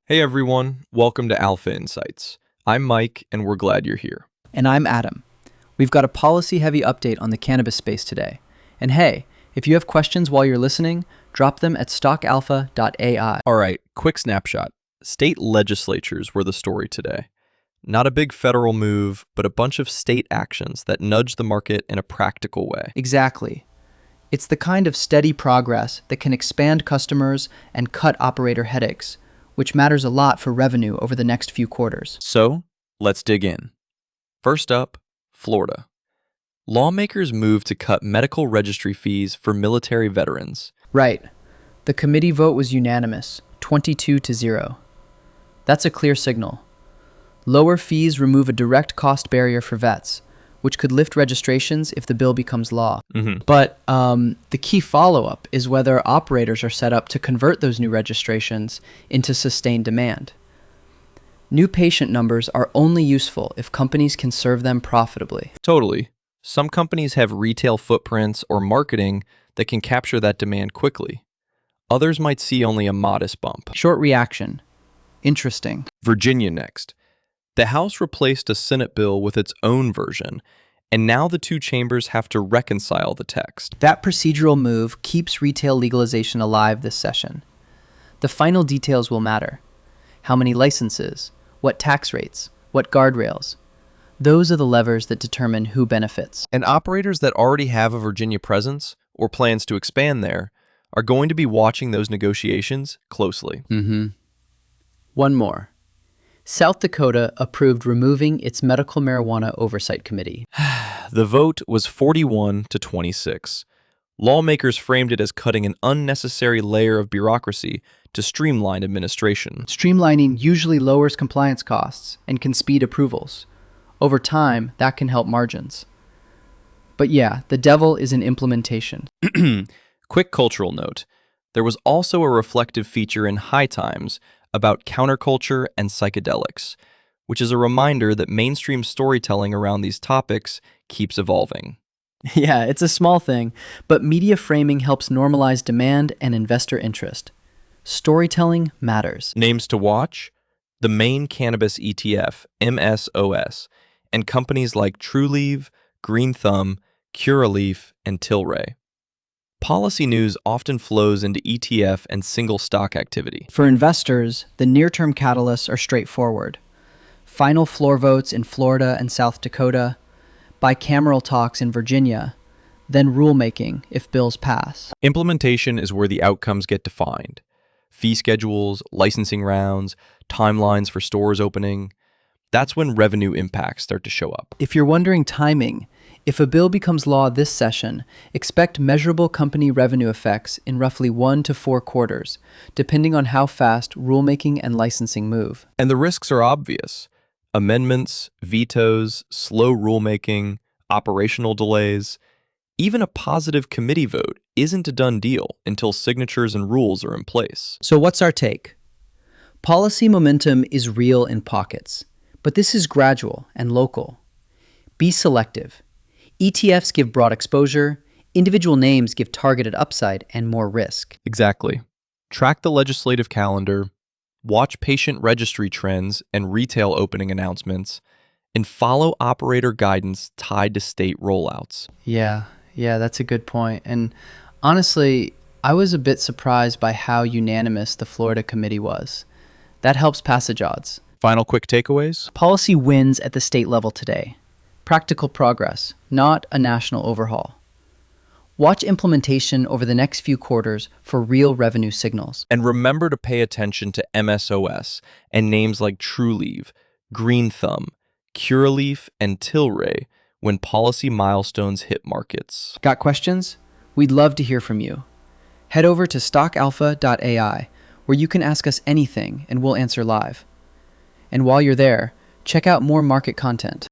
Hey everyone, welcome to Alpha Insights. I'm Mike, and we're glad you're here. And I'm Adam. We've got a policy-heavy update on the cannabis space today. And hey, if you have questions while you're listening, drop them at stockalpha.ai. All right, quick snapshot. State legislatures were the story today. Not a big federal move, but a bunch of state actions that nudge the market in a practical way. Exactly. It's the kind of steady progress that can expand customers and cut operator headaches, which matters a lot for revenue over the next few quarters. So, let's dig in. First up, Florida. Lawmakers moved to cut medical registry fees for military veterans. Right. The committee vote was unanimous, 22-0. That's a clear signal. Lower fees remove a direct cost barrier for vets, which could lift registrations if the bill becomes law. But the key follow-up is whether operators are set up to convert those new registrations into sustained demand. New patient numbers are only useful if companies can serve them profitably. Totally. Some companies have retail footprints or marketing that can capture that demand quickly. Others might see only a modest bump. Short reaction. Interesting. Virginia next. The House replaced a Senate bill with its own version, and now the two chambers have to reconcile the text. That procedural move keeps retail legalization alive this session. The final details will matter. How many licenses? What tax rates? What guardrails? Those are the levers that determine who benefits. And operators that already have a Virginia presence or plans to expand there are going to be watching those negotiations closely. One more. South Dakota approved removing its medical marijuana oversight committee. The vote was 41-26. Lawmakers framed it as cutting an unnecessary layer of bureaucracy to streamline administration. Streamlining usually lowers compliance costs and can speed approvals. Over time, that can help margins. But yeah, the devil is in implementation. Quick cultural note. There was also a reflective feature in High Times about counterculture and psychedelics, which is a reminder that mainstream storytelling around these topics keeps evolving. Yeah, it's a small thing, but media framing helps normalize demand and investor interest. Storytelling matters. Names to watch: the main cannabis ETF, MSOS, and companies like Trulieve, Green Thumb, Curaleaf, and Tilray. Policy news often flows into ETF and single stock activity. For investors, the near-term catalysts are straightforward. Final floor votes in Florida and South Dakota, bicameral talks in Virginia, then rulemaking if bills pass. Implementation is where the outcomes get defined. Fee schedules, licensing rounds, timelines for stores opening. That's when revenue impacts start to show up. If you're wondering timing, if a bill becomes law this session, expect measurable company revenue effects in roughly 1 to 4 quarters, depending on how fast rulemaking and licensing move. And the risks are obvious. Amendments, vetoes, slow rulemaking, operational delays. Even a positive committee vote isn't a done deal until signatures and rules are in place. So what's our take? Policy momentum is real in pockets, but this is gradual and local. Be selective. ETFs give broad exposure, individual names give targeted upside and more risk. Exactly. Track the legislative calendar, watch patient registry trends and retail opening announcements, and follow operator guidance tied to state rollouts. Yeah, that's a good point. And honestly, I was a bit surprised by how unanimous the Florida committee was. That helps passage odds. Final quick takeaways? Policy wins at the state level today. Practical progress, not a national overhaul. Watch implementation over the next few quarters for real revenue signals. And remember to pay attention to MSOS and names like Trulieve, Green Thumb, Curaleaf, and Tilray when policy milestones hit markets. Got questions? We'd love to hear from you. Head over to stockalpha.ai, where you can ask us anything and we'll answer live. And while you're there, check out more market content.